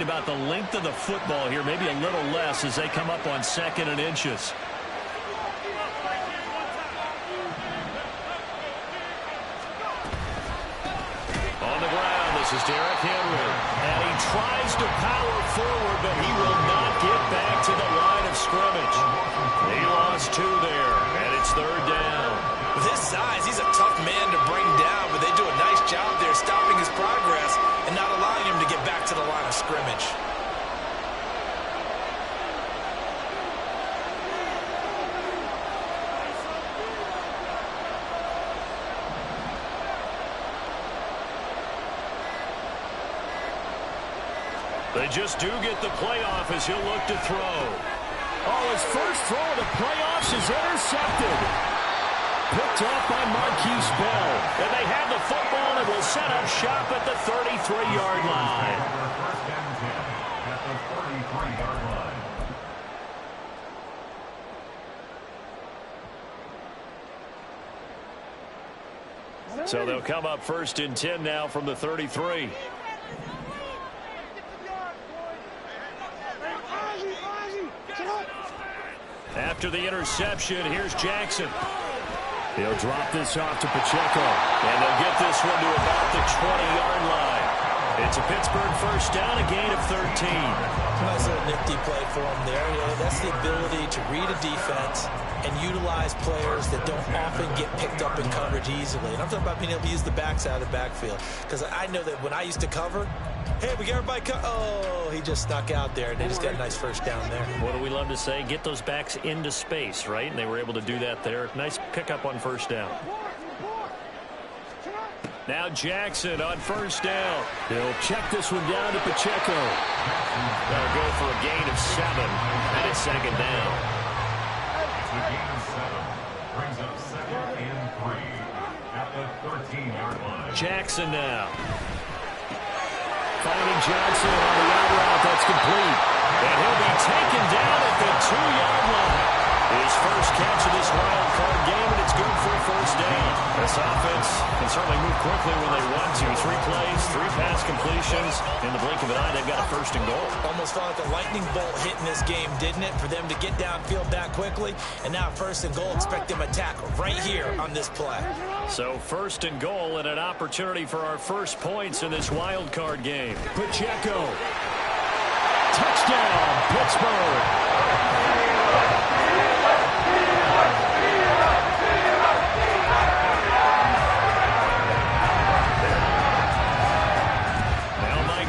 about the length of the football here, maybe a little less as they come up on 2nd and inches. On the ground, this is Derrick Henry. And he tries to power forward, but he will not get back to the line of scrimmage. He lost 2 there, and it's 3rd down. With his size, he's a tough man to bring down, but they do a nice job there stopping his progress and not allowing him to get back to the line of scrimmage. They just do get the playoff as he'll look to throw. Oh, his first throw of the playoffs is intercepted. Picked off by Marquise Bell. And they have the football and will set up shop at the 33-yard line. So they'll come up 1st and 10 now from the 33. After the interception, here's Jackson. He'll drop this off to Pacheco. And they'll get this one to about the 20-yard line. It's a Pittsburgh first down, a gain of 13. Nice little nifty play for him there. You know, that's the ability to read a defense and utilize players that don't often get picked up in coverage easily. And I'm talking about being able to use the backside of the backfield. Because I know that when I used to cover, hey, we got everybody oh, he just snuck out there, and they just got a nice first down there. What do we love to say? Get those backs into space, right? And they were able to do that there. Nice pickup on first down. Now Jackson on first down. He'll check this one down to Pacheco. That'll go for a gain of 7, and it's 2nd down. It's a gain of 7. Brings up 2nd and 3 at the 13-yard line. Jackson now. Finding Johnson on the out route. That's complete. And he'll be taken down at the 2-yard line. His first catch of this wild card game, and it's good for a first down. This offense can certainly move quickly when they want to. 3 plays, 3 pass completions. In the blink of an eye, they've got a 1st and goal. Almost felt like a lightning bolt hitting this game, didn't it? For them to get downfield that quickly. And now 1st and goal, expect them to tackle right here on this play. So 1st and goal and an opportunity for our first points in this wild card game. Pacheco. Touchdown, Pittsburgh.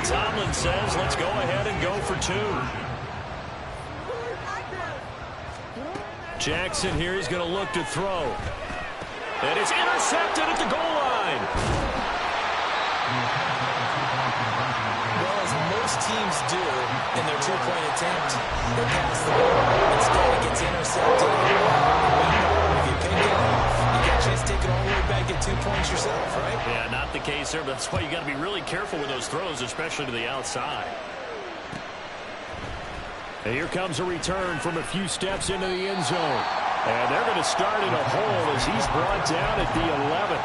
Tomlin says, let's go ahead and go for 2. Jackson here, he's going to look to throw. And it's intercepted at the goal line. Well, as most teams do in their 2-point attempt, they pass the ball. Instead, it gets intercepted. If you pick it off, you get a chance to take it all the way back, get 2 points yourself, right? Yeah, not the case there, but that's why you got to be really careful with those throws, especially to the outside. And here comes a return from a few steps into the end zone. And they're going to start in a hole as he's brought down at the 11.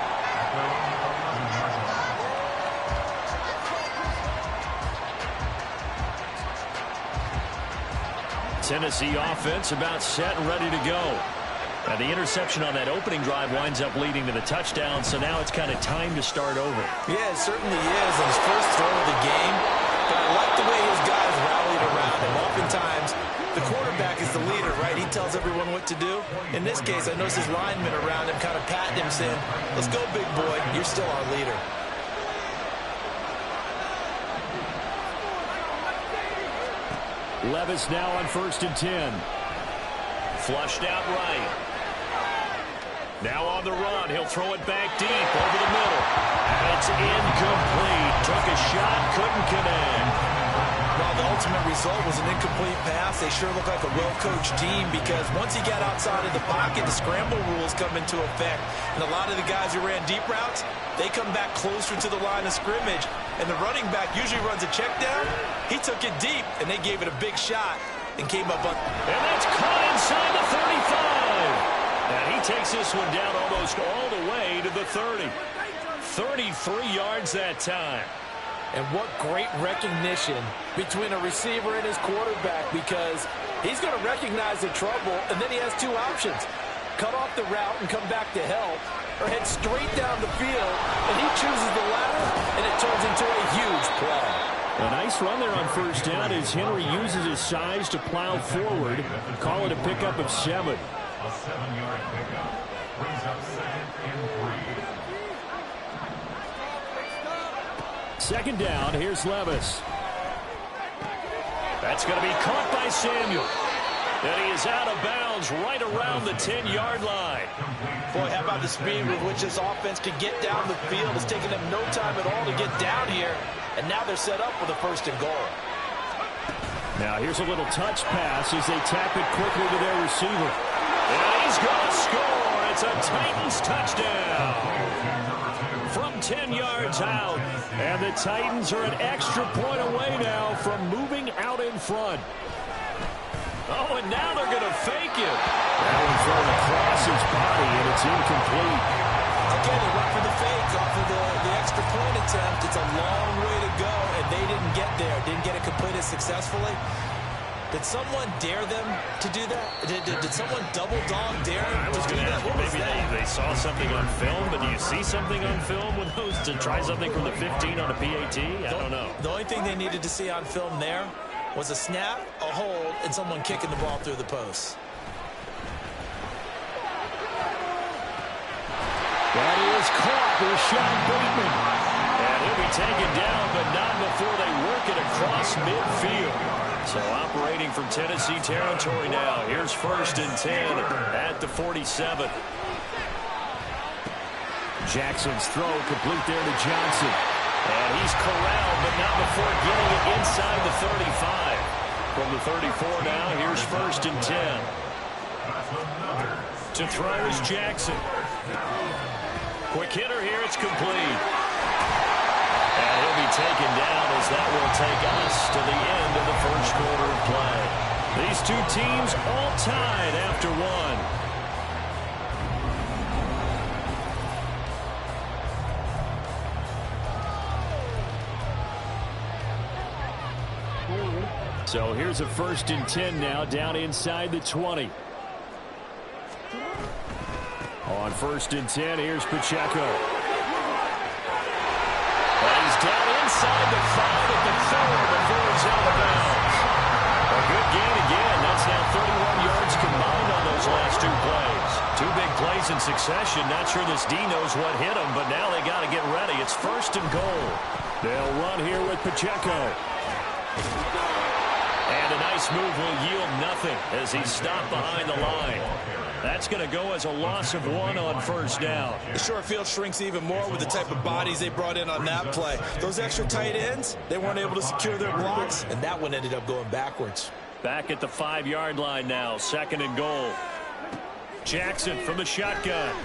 Tennessee offense about set and ready to go. Now the interception on that opening drive winds up leading to the touchdown, so now it's kind of time to start over. Yeah, it certainly is in his first throw of the game. But I like the way his guys rallied around him. Oftentimes, the quarterback is the leader, right? He tells everyone what to do. In this case, I noticed his linemen around him kind of patting him, saying, let's go, big boy. You're still our leader. Levis now on 1st and 10. Flushed out right. Now on the run. He'll throw it back deep over the middle. And it's incomplete. Took a shot, couldn't connect. Well, the ultimate result was an incomplete pass. They sure look like a well-coached team because once he got outside of the pocket, the scramble rules come into effect. And a lot of the guys who ran deep routes, they come back closer to the line of scrimmage. And the running back usually runs a check down. He took it deep, and they gave it a big shot and came up on. And that's caught inside the 35. And he takes this one down almost all the way to the 30. 33 yards that time. And what great recognition between a receiver and his quarterback, because he's going to recognize the trouble, and then he has two options. Cut off the route and come back to help, or head straight down the field, and he chooses the latter, and it turns into a huge play. A nice run there on first down as Henry uses his size to plow forward. Call it a pickup of 7. A 7-yard pickup brings up 2nd and 3. Second down, here's Levis. That's going to be caught by Samuel. And he is out of bounds right around the 10-yard line. Boy, how about the speed with which this offense could get down the field? It's taken them no time at all to get down here. And now they're set up with a 1st and goal. Now here's a little touch pass as they tap it quickly to their receiver. And he's going to score. It's a Titans touchdown. From 10 yards out. And the Titans are an extra point away now from moving out in front. Oh, and now they're going to fake it. That one thrown across his body, and it's incomplete. Again, they went for the fake off of the extra point attempt. It's a long way to go, and they didn't get there. Didn't get it completed successfully. Did someone dare them to do that? Did someone double dog dare them to do that? What was maybe that? they saw something on film, but do you see something on film with those to try something from the 15 on a PAT? I don't know. The only thing they needed to see on film there was a snap, a hold, and someone kicking the ball through the post. That is caught with Sean Bateman. And he'll be taken down, but not before they work it across midfield. So operating from Tennessee territory now. Here's 1st and 10 at the 47. Jackson's throw complete there to Johnson. And he's corralled, but not before getting it inside the 35. From the 34 now, here's 1st and 10. To throw is Jackson. Quick hitter here, it's complete. And he'll be taken down as that will take us to the end of the 1st quarter of play. These two teams all tied after one. So here's a 1st and 10 now, down inside the 20. On 1st and 10, here's Pacheco. And he's down inside the 5 at the 4 before he's out of bounds. A good gain again. That's now 31 yards combined on those last 2 plays. 2 big plays in succession. Not sure this D knows what hit him, but now they got to get ready. It's 1st and goal. They'll run here with Pacheco. And a nice move will yield nothing as he's stopped behind the line. That's going to go as a loss of 1 on 1st down. The short field shrinks even more with the type of bodies they brought in on that play. Those extra tight ends, they weren't able to secure their blocks, and that one ended up going backwards. Back at the 5-yard line now, 2nd and goal. Jackson from the shotgun.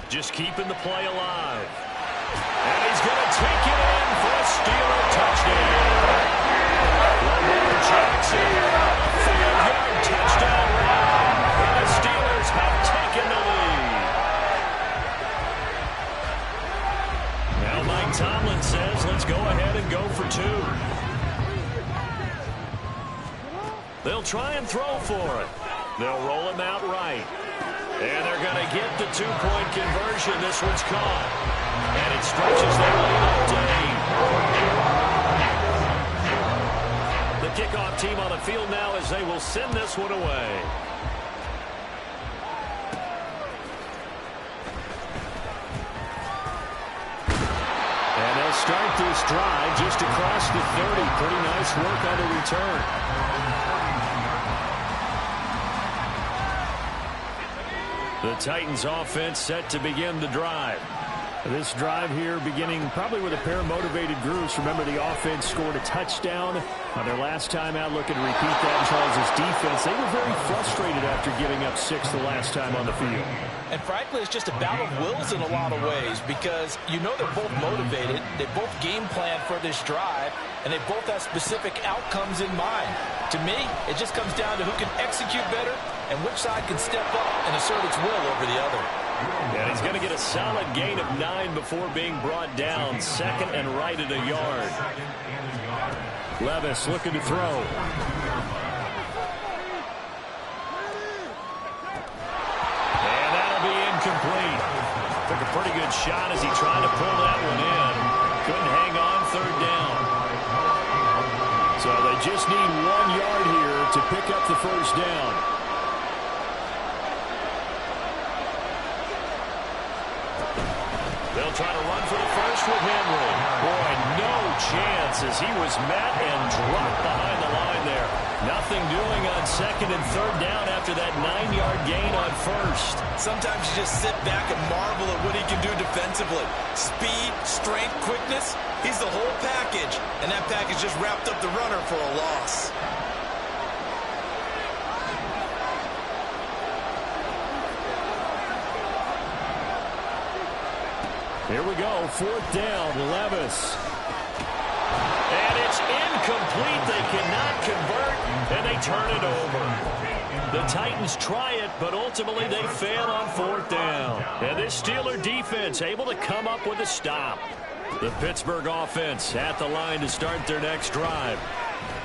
Just keeping the play alive. And he's going to take it in for a Steeler touchdown. Lamar Jackson, 5-yard touchdown run. And the Steelers have taken the lead. Now Mike Tomlin says, let's go ahead and go for 2. They'll try and throw for it. They'll roll him out right. And they're going to get the 2-point conversion. This one's caught. And it stretches their lead up to 8. The kickoff team on the field now as they will send this one away. And they'll start this drive just across the 30. Pretty nice work on the return. The Titans offense set to begin the drive. This drive here beginning probably with a pair of motivated groups. Remember, the offense scored a touchdown on their last time out. Looking to repeat that in Charles' defense. They were very frustrated after giving up 6 the last time on the field. And frankly, it's just a battle of wills in a lot of ways because you know they're both motivated. They both game plan for this drive, and they both have specific outcomes in mind. To me, it just comes down to who can execute better and which side can step up and assert its will over the other. And he's going to get a solid gain of 9 before being brought down. Second and right at a yard. Levis looking to throw. And that'll be incomplete. Took a pretty good shot as he tried to pull that one in. Couldn't hang on third down. So they just need 1 yard here to pick up the first down. They'll try to run for the first with Henry. Boy, no chance as he was met and dropped behind the line there. Nothing doing on second and third down after that 9-yard gain on first. Sometimes you just sit back and marvel at what he can do defensively. Speed, strength, quickness. He's the whole package. And that package just wrapped up the runner for a loss. Here we go, 4th down, Levis. And it's incomplete. They cannot convert, and they turn it over. The Titans try it, but ultimately they fail on 4th down. And this Steeler defense able to come up with a stop. The Pittsburgh offense at the line to start their next drive.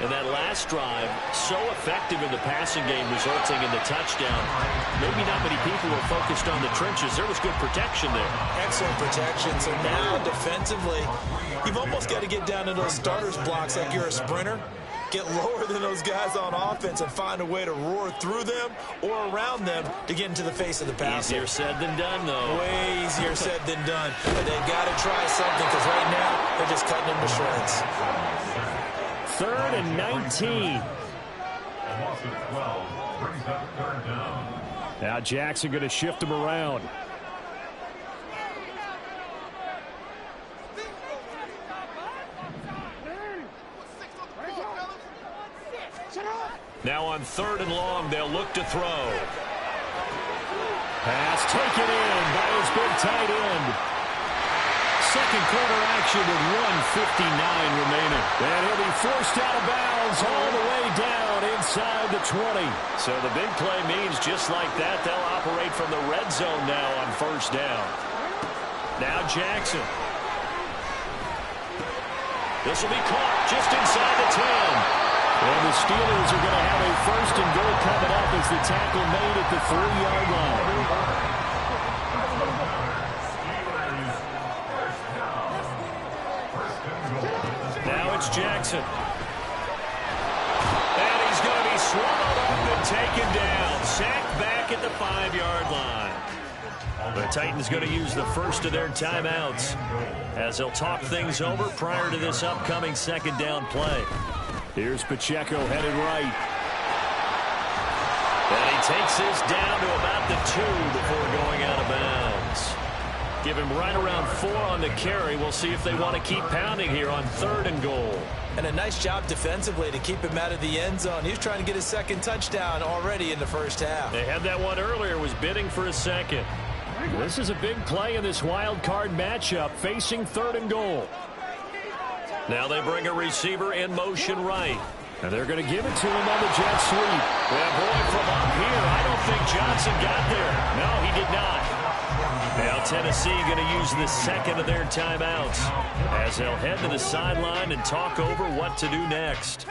And that last drive, so effective in the passing game, resulting in the touchdown. Maybe not many people were focused on the trenches. There was good protection there. Excellent protection. So now defensively, you've almost got to get down to those starters blocks like you're a sprinter. Get lower than those guys on offense and find a way to roar through them or around them to get into the face of the passer. Easier said than done, though. Way easier said than done. But they've got to try something because right now they're just cutting them to shreds. 3rd and 19. Now Jackson going to shift him around. Now on 3rd and long, they'll look to throw. Pass taken in by his big tight end. Second quarter action with 1:59 remaining. And he'll be forced out of bounds all the way down inside the 20. So the big play means just like that, they'll operate from the red zone now on 1st down. Now Jackson. This will be caught just inside the 10. And the Steelers are going to have a 1st and goal coming up as the tackle made at the 3-yard line. Now it's Jackson. And he's going to be swallowed up and taken down. Sacked back at the 5-yard line. The Titans going to use the first of their timeouts as they'll talk things over prior to this upcoming 2nd down play. Here's Pacheco headed right. And he takes this down to about the 2 before going out of bounds. Give him right around 4 on the carry. We'll see if they want to keep pounding here on 3rd and goal. And a nice job defensively to keep him out of the end zone. He was trying to get his 2nd touchdown already in the 1st half. They had that one earlier, was bidding for a 2nd. This is a big play in this wild card matchup, facing 3rd and goal. Now they bring a receiver in motion right. And they're going to give it to him on the jet sweep. Yeah, boy, from up here, I don't think Johnson got there. No, he did not. Now Tennessee going to use the 2nd of their timeouts as they'll head to the sideline and talk over what to do next.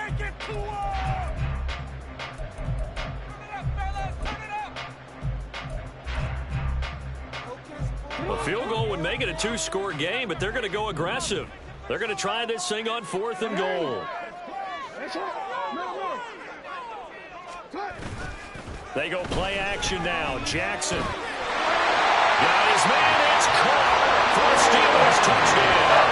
A field goal would make it a 2-score game, but they're going to go aggressive. They're going to try this thing on 4th and goal. They go play action now. Jackson. Got his man. It's caught for a Steelers touchdown.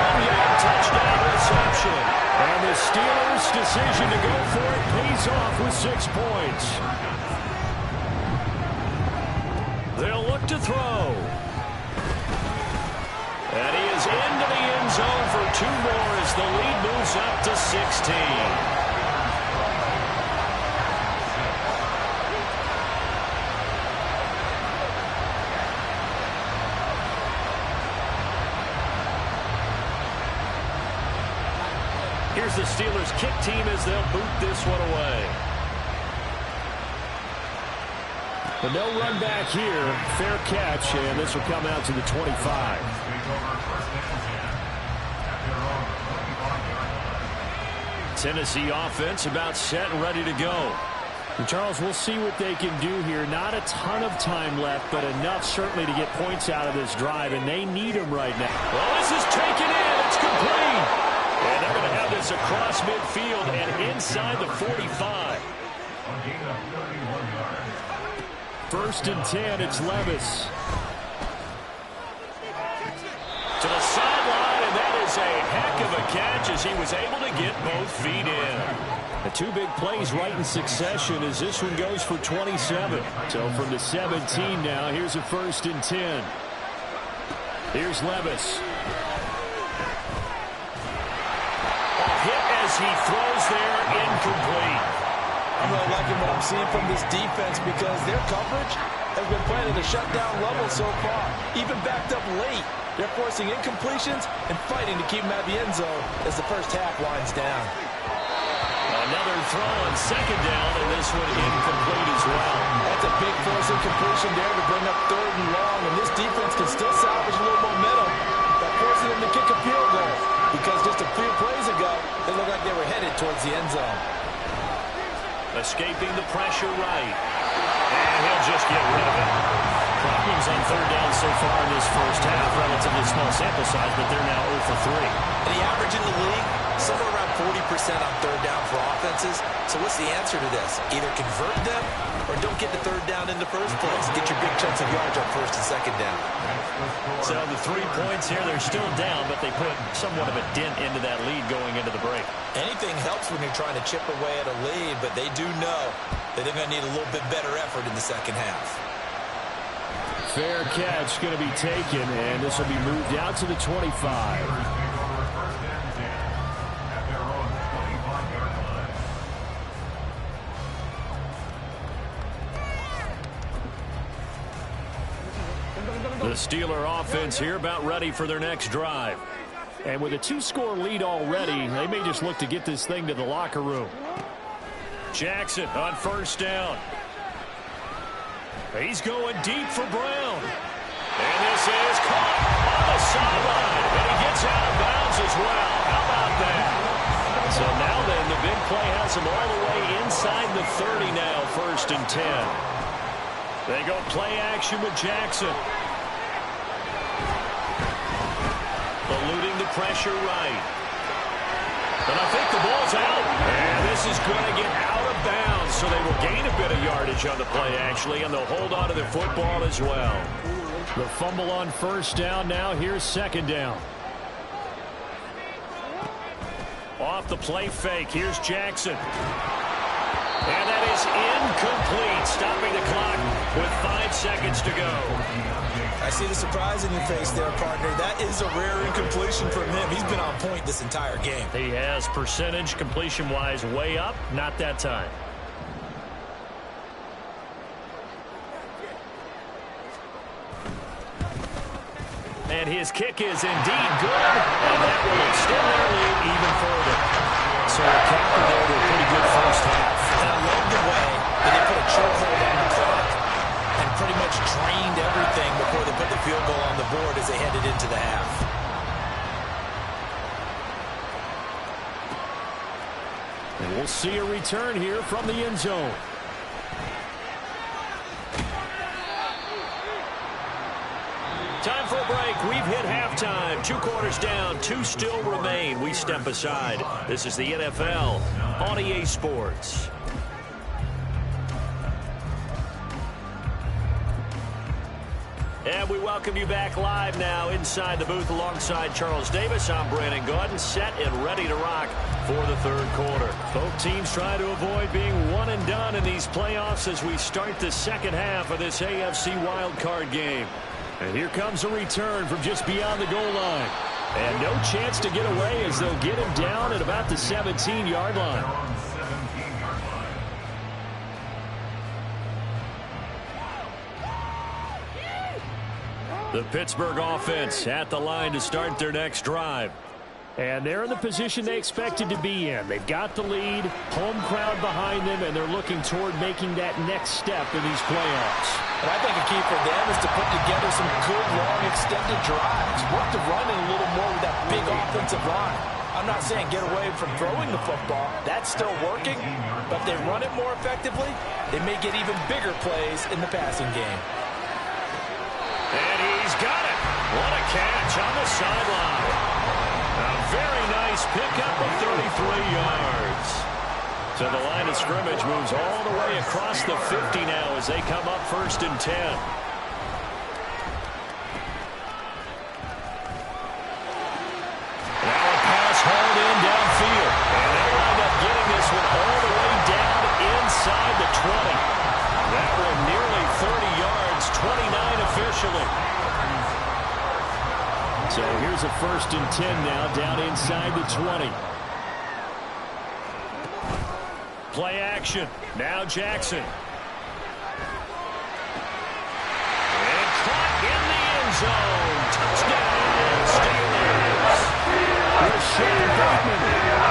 One-yard touchdown reception. And the Steelers' decision to go for it pays off with 6 points. They'll look to throw. And he is into the end zone for 2 more as the lead moves up to 16. Here's the Steelers kick team as they'll boot this one away. But no run back here. Fair catch, and this will come out to the 25. Tennessee offense about set and ready to go. And Charles, we'll see what they can do here. Not a ton of time left, but enough certainly to get points out of this drive, and they need them right now. Well, this is taken in. It's complete. And they're going to have this across midfield and inside the 45. First and 10, it's Levis. To the sideline, and that is a heck of a catch as he was able to get both feet in. The two big plays right in succession as this one goes for 27. So from the 17 now, here's a first and 10. Here's Levis. A hit as he throws there, incomplete. I'm really liking what I'm seeing from this defense because their coverage has been playing at a shutdown level so far. Even backed up late, they're forcing incompletions and fighting to keep them at the end zone as the first half winds down. Another throw on second down, and this one incomplete as well. That's a big force incompletion there to bring up third and long, and this defense can still salvage a little momentum by forcing them to kick a field goal because just a few plays ago, they looked like they were headed towards the end zone. Escaping the pressure right. And he'll just get rid of it. Problems on third down so far in this first half. Relatively small sample size, but they're now 0 for 3. And the average in the league, somewhere around 40% on third down for offenses. So what's the answer to this? Either convert them or don't get the third down in the first place. Get your big chunks of yards on first and second down. So the 3 points here, they're still down, but they put somewhat of a dent into that lead going into the break. Anything helps when you're trying to chip away at a lead, but they do know that they're going to need a little bit better effort in the second half. Fair catch going to be taken, and this will be moved out to the 25. The Steeler offense here about ready for their next drive. And with a 2-score lead already, they may just look to get this thing to the locker room. Jackson on first down. He's going deep for Brown. And this is caught on the sideline. And he gets out of bounds as well. How about that? So now then, the big play has him all the way inside the 30 now, first and 10. They go play action with Jackson. Eluding the pressure right. And I think the ball's out. And this is going to get out of bounds. So they will gain a bit of yardage on the play, actually, and they'll hold on to the football as well. The fumble on first down now. Here's second down. Off the play fake. Here's Jackson. And that is incomplete. Stopping the clock with 5 seconds to go. I see the surprise in your face there, partner. That is a rare incompletion from him. He's been on point this entire game. He has percentage completion-wise way up. Not that time. And his kick is indeed good. And that will extend their lead even further. So a counter there to a pretty good first half. And I love the way that they put a chokehold on the clock and pretty much drained everything before they put the field goal on the board as they headed into the half. And we'll see a return here from the end zone. Time for a break. We've hit halftime. 2 quarters down. 2 still remain. We step aside. This is the NFL on EA Sports. And we welcome you back live now inside the booth alongside Charles Davis. I'm Brandon Gaudin, set and ready to rock for the third quarter. Both teams try to avoid being one and done in these playoffs as we start the second half of this AFC wildcard game. And here comes a return from just beyond the goal line. And no chance to get away as they'll get him down at about the 17-yard line. The Pittsburgh offense at the line to start their next drive. And they're in the position they expected to be in. They've got the lead, home crowd behind them, and they're looking toward making that next step in these playoffs. And I think a key for them is to put together some good, long, extended drives. Work the running a little more with that big offensive line. I'm not saying get away from throwing the football. That's still working. But if they run it more effectively, they may get even bigger plays in the passing game. And he's got it. What a catch on the sideline. A very nice pickup of 33 yards. So the line of scrimmage moves all the way across the 50 now as they come up 1st and 10. Now a pass hauled in downfield. And they wind up getting this one all the way down inside the 20. That one nearly 30 yards, 29 officially. So here's a 1st and 10 now down inside the 20. Play action. Now Jackson. And caught in the end zone. Touchdown, Steelers. Rashawn Bateman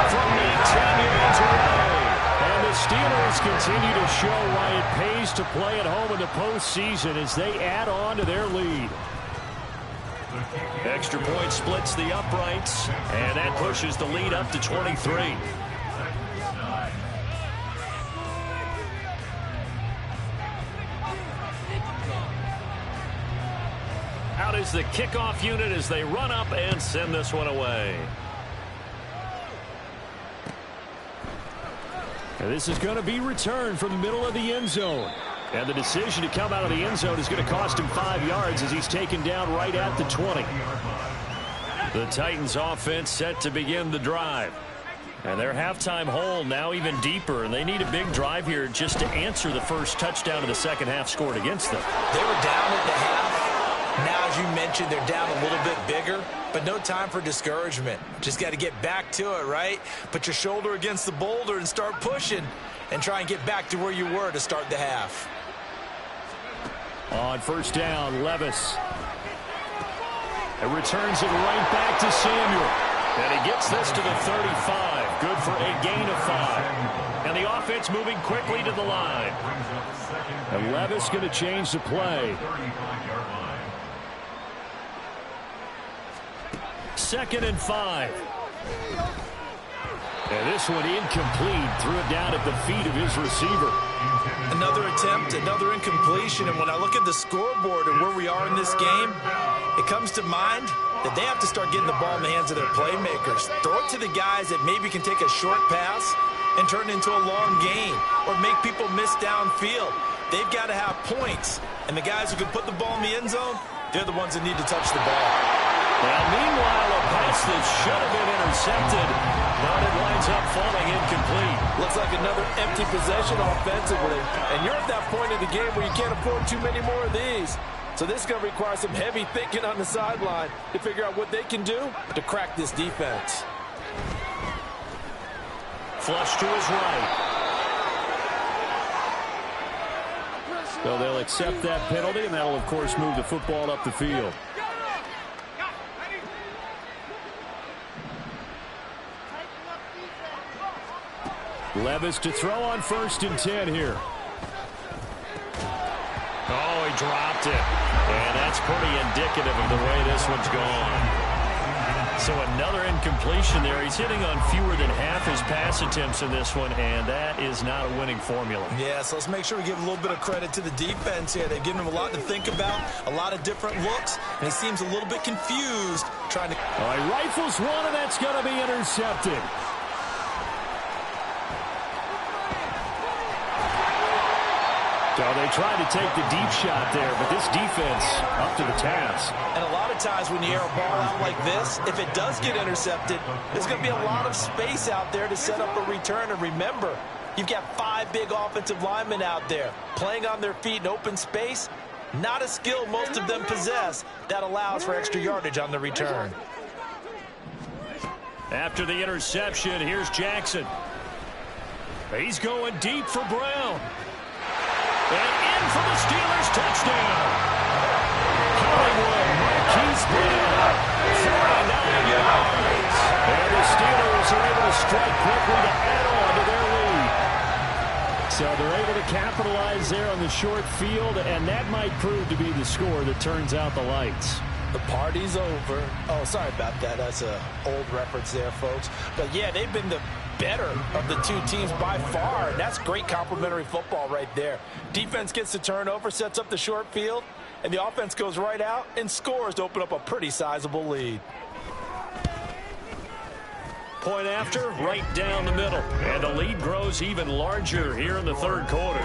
from 18 yards away. And the Steelers continue to show why it pays to play at home in the postseason as they add on to their lead. Extra point splits the uprights, and that pushes the lead up to 23. Out is the kickoff unit as they run up and send this one away. And this is going to be returned from the middle of the end zone. And the decision to come out of the end zone is going to cost him 5 yards as he's taken down right at the 20. The Titans offense set to begin the drive. And their halftime hole now even deeper, and they need a big drive here just to answer the first touchdown of the second half scored against them. They were down at the half. Now, as you mentioned, they're down a little bit bigger, but no time for discouragement. Just got to get back to it, right? Put your shoulder against the boulder and start pushing and try and get back to where you were to start the half. On 1st down, Levis. It returns it right back to Samuel. And he gets this to the 35. Good for a gain of 5. And the offense moving quickly to the line. And Levis going to change the play. 2nd and 5. And this one incomplete. Threw it down at the feet of his receiver. Another attempt, another incompletion. And when I look at the scoreboard and where we are in this game, it comes to mind that they have to start getting the ball in the hands of their playmakers. Throw it to the guys that maybe can take a short pass and turn it into a long gain or make people miss downfield. They've got to have points. And the guys who can put the ball in the end zone, they're the ones that need to touch the ball. Now, meanwhile, a pass that should have been intercepted, but it winds up falling incomplete. Looks like another empty possession offensively. And you're at that point in the game where you can't afford too many more of these. So this is going to require some heavy thinking on the sideline to figure out what they can do to crack this defense. Flush to his right. So they'll accept that penalty, and that'll, of course, move the football up the field. Levis to throw on 1st and 10 here. Oh, he dropped it. And that's pretty indicative of the way this one's gone. So another incompletion there. He's hitting on fewer than half his pass attempts in this one, and that is not a winning formula. Yeah, so let's make sure we give a little bit of credit to the defense here. They've given him a lot to think about, a lot of different looks, and he seems a little bit confused trying to... All right, rifles one, and that's going to be intercepted. So they tried to take the deep shot there, but this defense up to the task. And a lot of times when you air a ball out like this, if it does get intercepted, there's going to be a lot of space out there to set up a return. And remember, you've got 5 big offensive linemen out there playing on their feet in open space. Not a skill most of them possess that allows for extra yardage on the return. After the interception, here's Jackson. He's going deep for Brown. And in for the Steelers touchdown. Hollywood Marquise Brown, 49 yards. And strike quickly to add on to their lead. So they're able to capitalize there on the short field, and that might prove to be the score that turns out the lights. The party's over. Oh, sorry about that. That's an old reference there, folks. But, yeah, they've been the better of the two teams by far, and that's great complementary football right there. Defense gets the turnover, sets up the short field, and the offense goes right out and scores to open up a pretty sizable lead. Point after, right down the middle. And the lead grows even larger here in the third quarter.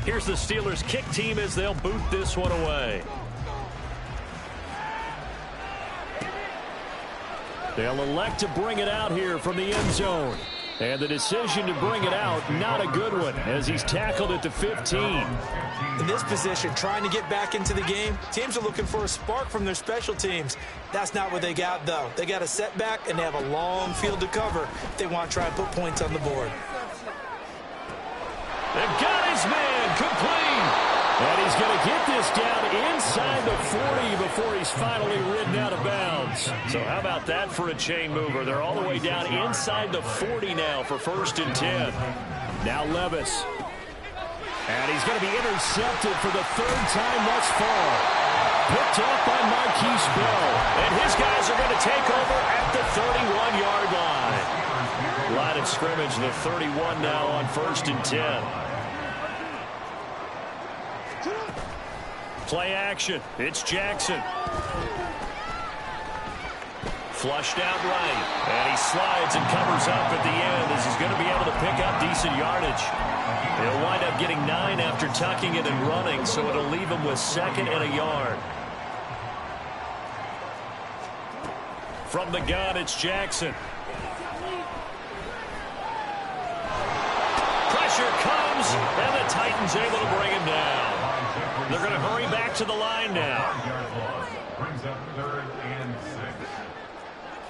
Here's the Steelers' kick team as they'll boot this one away. They'll elect to bring it out here from the end zone. And the decision to bring it out, not a good one, as he's tackled at the 15. In this position, trying to get back into the game, teams are looking for a spark from their special teams. That's not what they got, though. They got a setback, and they have a long field to cover if they want to try and put points on the board. They've got his man complete. And he's going to get this down inside the 40 before he's finally ridden out of bounds. So how about that for a chain mover? They're all the way down inside the 40 now for 1st and 10. Now Levis. And he's going to be intercepted for the 3rd time thus far. Picked off by Marquise Bell. And his guys are going to take over at the 31-yard line. Line of scrimmage, the 31 now on 1st and 10. Play action. It's Jackson. Flushed out right. And he slides and covers up at the end as he's going to be able to pick up decent yardage. He'll wind up getting 9 after tucking it and running, so it'll leave him with 2nd and a yard. From the gun, it's Jackson. Pressure comes, and the Titans able to bring him down. They're going to hurry back to the line now. Brings up 3rd and 6.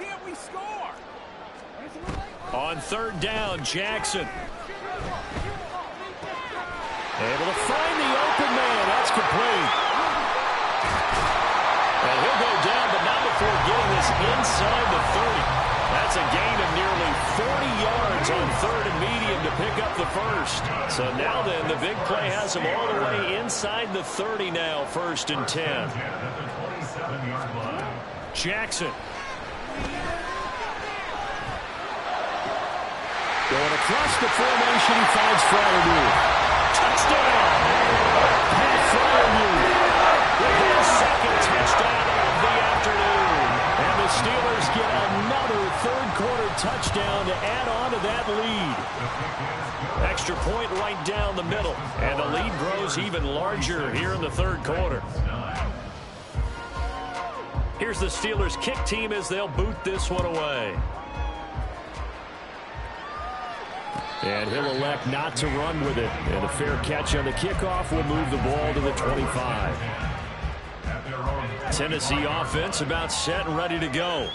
Can't we score? On 3rd down, Jackson. Able to find the open man. That's complete. And he'll go down, but not before getting this inside the 30. That's a gain of nearly 40 yards on 3rd and medium to pick up the 1st. So now then, the big play has him all the way inside the 30 now, 1st and 10. Jackson. Going across the formation, he finds Fryermuth. Touchdown! Pat Fryermuth with his 2nd touchdown of the afternoon. And the Steelers get another 3rd quarter touchdown to add on to that lead. Extra point right down the middle. And the lead grows even larger here in the 3rd quarter. Here's the Steelers' kick team as they'll boot this one away. And he'll elect not to run with it. And a fair catch on the kickoff will move the ball to the 25. Tennessee offense about set and ready to go.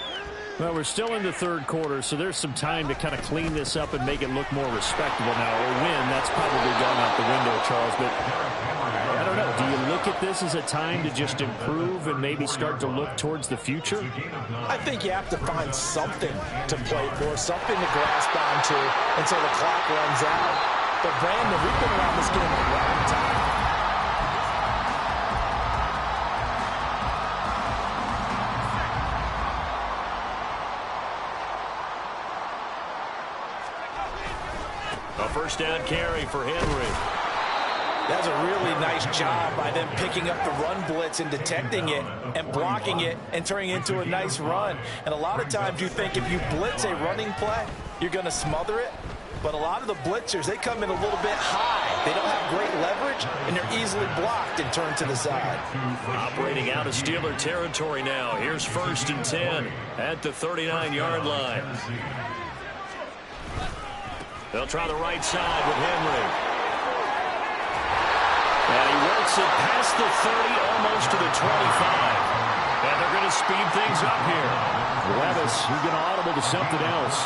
Well, we're still in the 3rd quarter, so there's some time to kind of clean this up and make it look more respectable now. A win, that's probably gone out the window, Charles. But I don't know. Do you look at this as a time to just improve and maybe start to look towards the future? I think you have to find something to play for, something to grasp onto until the clock runs out. But, Brandon, we've been around this game a long time. A 1st down carry for Henry. That's a really nice job by them picking up the run blitz and detecting it and blocking it and turning it into a nice run. And a lot of times you think if you blitz a running play, you're going to smother it. But a lot of the blitzers, they come in a little bit high. They don't have great leverage, and they're easily blocked and turned to the side. Operating out of Steeler territory now. Here's 1st and 10 at the 39-yard line. They'll try the right side with Henry. And he works it past the 30, almost to the 25. And they're going to speed things up here. Levis, who's going to audible to something else.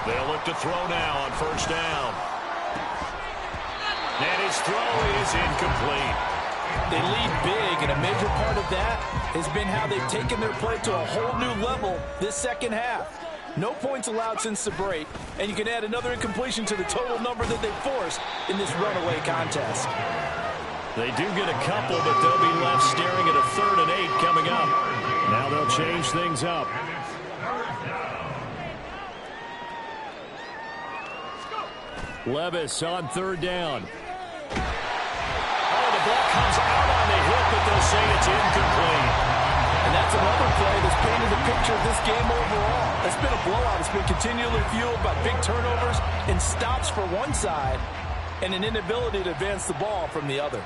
They'll look to throw now on 1st down. And his throw is incomplete. They lead big, and a major part of that has been how they've taken their play to a whole new level this second half. No points allowed since the break, and you can add another incompletion to the total number that they forced in this runaway contest. They do get a couple, but they'll be left staring at a 3rd and 8 coming up. Now they'll change things up. Levis on 3rd down. Oh, the ball comes out on the hit, but they'll say it's incomplete. And that's another play that's painted the picture of this game overall. It's been a blowout. It's been continually fueled by big turnovers and stops for one side and an inability to advance the ball from the other.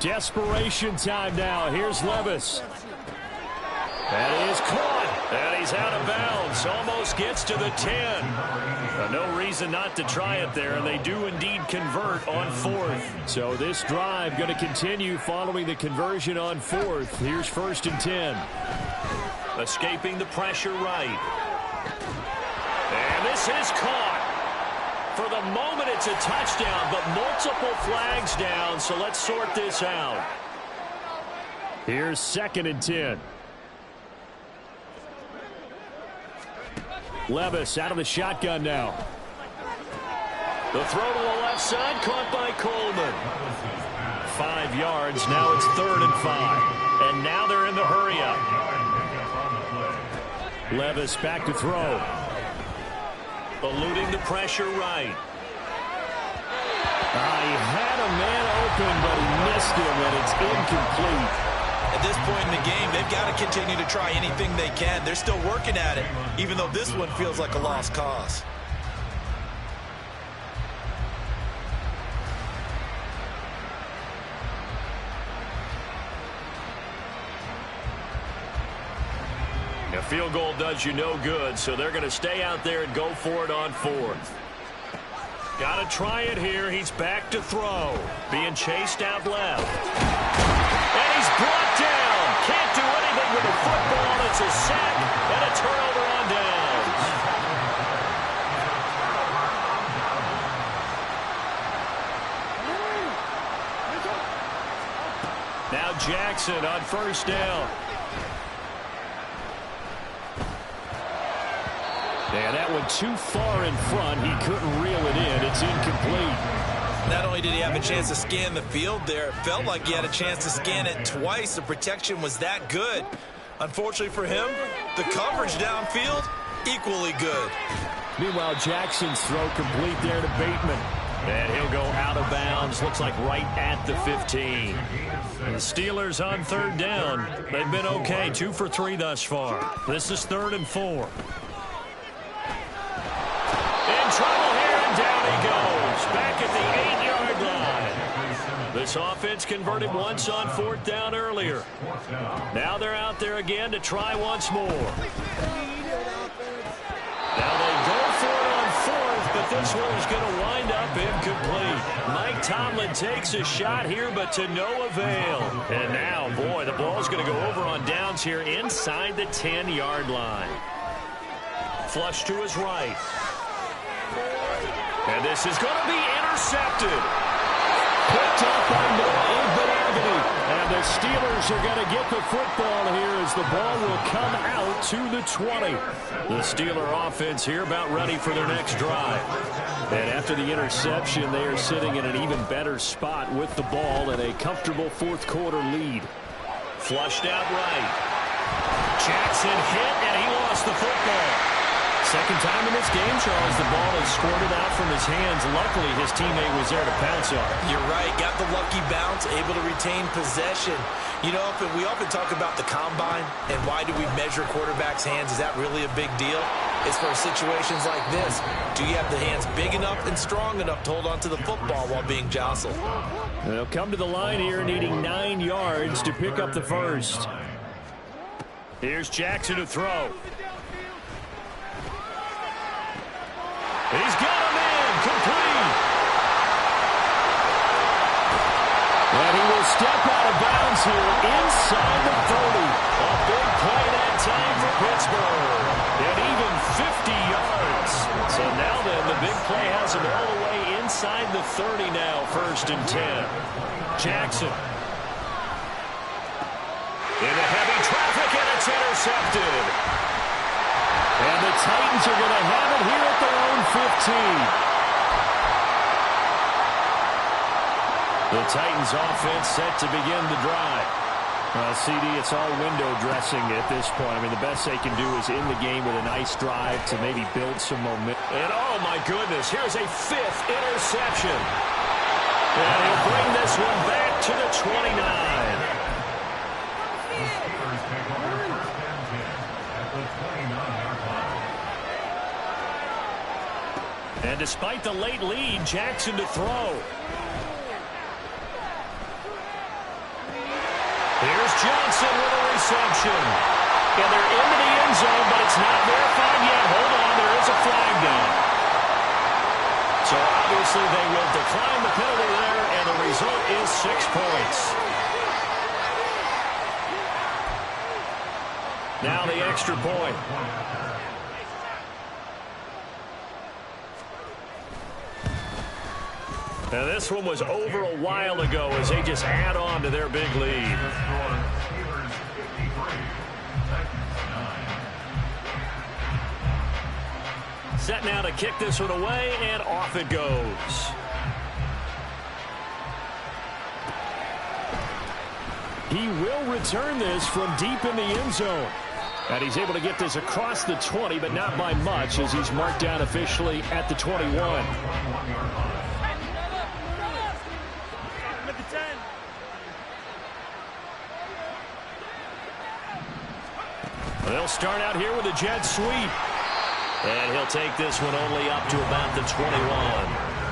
Desperation time now. Here's Levis. That is caught. And he's out of bounds. Almost gets to the 10. No reason not to try it there, and they do indeed convert on 4th. So this drive going to continue following the conversion on 4th. Here's 1st and 10. Escaping the pressure right. And this is caught. For the moment, it's a touchdown, but multiple flags down, so let's sort this out. Here's 2nd and 10. Levis out of the shotgun now. The throw to the left side, caught by Coleman. 5 yards. Now it's 3rd and 5. And now they're in the hurry-up. Levis back to throw. Eluding the pressure right. He had a man open, but he missed him, and it's incomplete. At this point in the game, they've got to continue to try anything they can. They're still working at it, even though this one feels like a lost cause. A field goal does you no good, so they're going to stay out there and go for it on 4th. Got to try it here. He's back to throw. Being chased out left. And he's brought down. Can't do anything with the football. It's a sack and a turnover on downs. Now Jackson on 1st down. And that one too far in front. He couldn't reel it in. It's incomplete. Not only did he have a chance to scan the field there, it felt like he had a chance to scan it twice. The protection was that good. Unfortunately for him, the coverage downfield, equally good. Meanwhile, Jackson's throw complete there to Bateman. And he'll go out of bounds. Looks like right at the 15. The Steelers on 3rd down. They've been okay. 2 for 3 thus far. This is 3rd and 4. In trouble here, and down he goes. Back at the 8-yard line. This offense converted once on 4th down earlier. Now they're out there again to try once more. Now they go for it on 4th, but this one is going to wind up incomplete. Mike Tomlin takes a shot here, but to no avail. And now, boy, the ball's going to go over on downs here inside the 10-yard line. Flush to his right. And this is going to be intercepted. Picked up by Noah Igbenogany. And the Steelers are going to get the football here as the ball will come out to the 20. The Steeler offense here about ready for their next drive. And after the interception, they are sitting in an even better spot with the ball and a comfortable 4th quarter lead. Flushed out right. Jackson hit, and he lost the football. Second time in this game, Charles, the ball is squirted out from his hands. Luckily, his teammate was there to pounce on it. You're right. Got the lucky bounce, able to retain possession. You know, we often talk about the combine and why do we measure quarterbacks' hands. Is that really a big deal? It's for situations like this. Do you have the hands big enough and strong enough to hold on to the football while being jostled? They'll come to the line here needing 9 yards to pick up the first. Here's Jackson to throw. He's got him in, complete. And he will step out of bounds here inside the 30. A big play that time for Pittsburgh. And even 50 yards. So now then, the big play has him all the way inside the 30 now, 1st and 10. Jackson. Into heavy traffic, and it's intercepted. And the Titans are going to have it here at their own 15. The Titans offense set to begin the drive. CD, it's all window dressing at this point. I mean, the best they can do is in the game with a nice drive to maybe build some momentum. And, oh, my goodness, here's a 5th interception. And he'll bring this one back to the 29. And despite the late lead, Jackson to throw. Here's Johnson with a reception. And they're into the end zone, but it's not verified yet. Hold on, there is a flag down. So obviously they will decline the penalty there, and the result is 6 points. Now the extra point. Now this one was over a while ago as they just add on to their big lead. Set now to kick this one away, and off it goes. He will return this from deep in the end zone. And he's able to get this across the 20, but not by much as he's marked down officially at the 21. They'll start out here with a jet sweep. And he'll take this one only up to about the 21.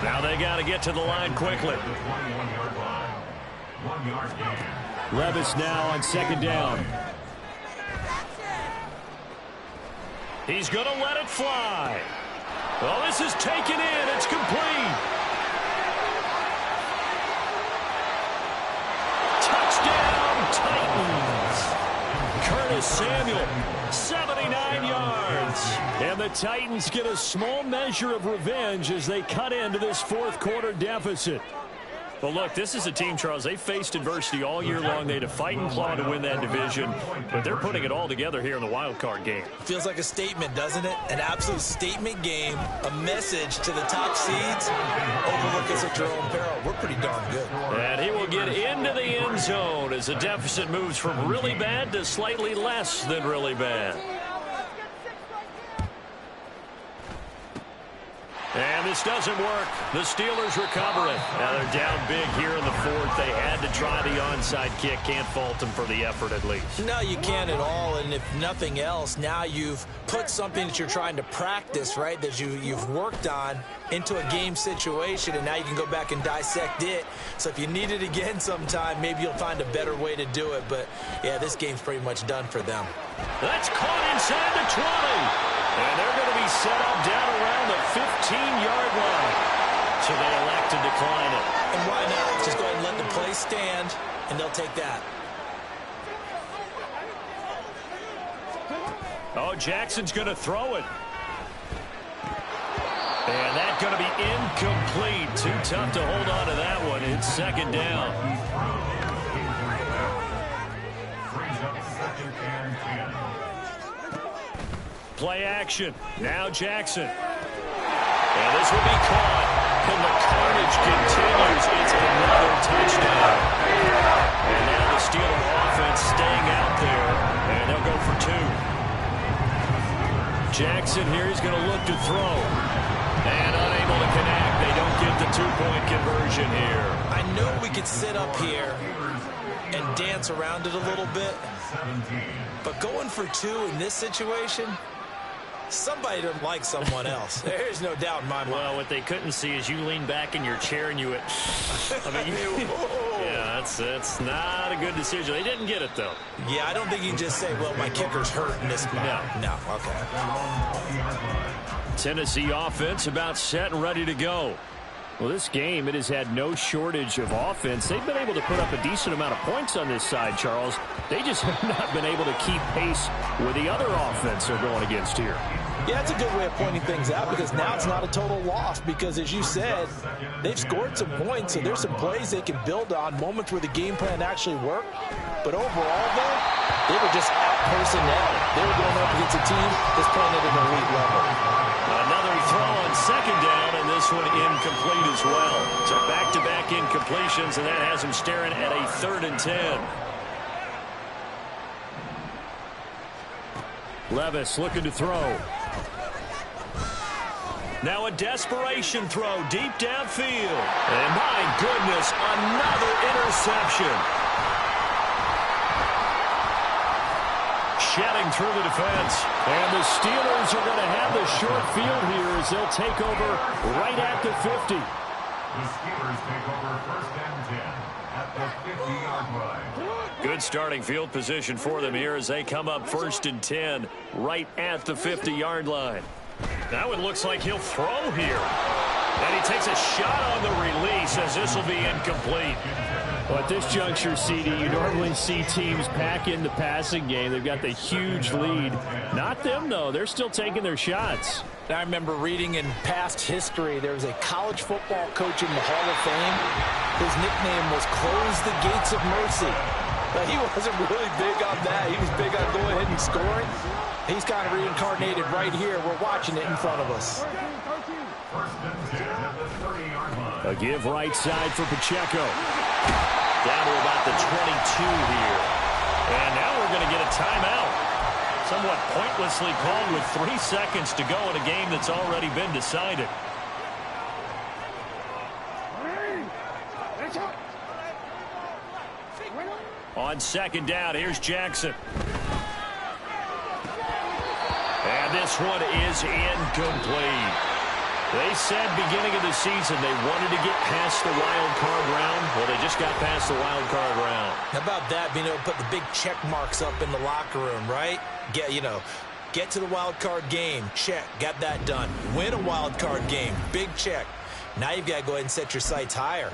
Now they got to get to the line quickly. Levis now on 2nd down. He's going to let it fly. Well, this is taken in. It's complete. Touchdown, Titans. Curtis Samuel, 79 yards. And the Titans get a small measure of revenge as they cut into this 4th quarter deficit. Well, look, this is a team, Charles, they faced adversity all year long. They had to fight and claw to win that division, but they're putting it all together here in the wild card game. Feels like a statement, doesn't it? An absolute statement game, a message to the top seeds. Overlook us at your own peril. We're pretty darn good. And he will get into the end zone as the deficit moves from really bad to slightly less than really bad. And this doesn't work. The Steelers recover it. Now they're down big here in the 4th. They had to try the onside kick. Can't fault them for the effort at least. No, you can't at all. And if nothing else, now you've put something that you're trying to practice, right, that you've worked on into a game situation, and now you can go back and dissect it. So if you need it again sometime, maybe you'll find a better way to do it. But, yeah, this game's pretty much done for them. That's caught inside the 20. And they're going to be set up down around the 15-yard line. So they elect to decline it. And why not? Just go ahead and let the play stand, and they'll take that. Oh, Jackson's going to throw it. And that's going to be incomplete. Too tough to hold on to that one. It's 2nd down. Play action. Now Jackson. And this will be caught. And the carnage continues. It's another touchdown. And now the Steeler offense staying out there. And they'll go for 2. Jackson here, he's going to look to throw. And unable to connect. They don't get the 2-point conversion here. I know we could sit up here and dance around it a little bit. But going for 2 in this situation, somebody doesn't like someone else. There's no doubt in my mind. Well, what they couldn't see is you lean back in your chair and you went, I mean, yeah, that's not a good decision. They didn't get it, though. Yeah, I don't think you can just say, well, my kicker's hurt in this spot. No, okay. Tennessee offense about set and ready to go. Well, this game, it has had no shortage of offense. They've been able to put up a decent amount of points on this side, Charles. They just have not been able to keep pace with the other offense they're going against here. Yeah, it's a good way of pointing things out because now it's not a total loss because, as you said, they've scored some points, so there's some plays they can build on, moments where the game plan actually worked. But overall, though, they were just out-personnel. They were going up against a team that's playing at an elite level. Another throw on second down, and this one incomplete as well. So back-to-back incompletions, and that has them staring at a 3rd and 10. Levis looking to throw. Now a desperation throw deep downfield. And my goodness, another interception. Shedding through the defense. And the Steelers are going to have the short field here as they'll take over right at the 50. The Steelers take over 1st and 10 at the 50-yard line. Good starting field position for them here as they come up 1st and 10 right at the 50-yard line. Now it looks like he'll throw here. And he takes a shot on the release as this will be incomplete. Well, at this juncture, CD, you normally see teams pack in the passing game. They've got the huge lead. Not them, though. They're still taking their shots. I remember reading in past history, there was a college football coach in the Hall of Fame. His nickname was Close the Gates of Mercy. But he wasn't really big on that. He was big on going ahead and scoring. He's kind of reincarnated right here. We're watching it in front of us. A give right side for Pacheco. Down to about the 22 here. And now we're going to get a timeout. Somewhat pointlessly called with 3 seconds to go in a game that's already been decided. On 2nd down, here's Jackson. And this one is incomplete. They said beginning of the season they wanted to get past the wild card round. Well, they just got past the wild card round. How about that, being able to put the big check marks up in the locker room, right? Get to the wild card game. Check. Got that done. Win a wild card game. Big check. Now you've got to go ahead and set your sights higher.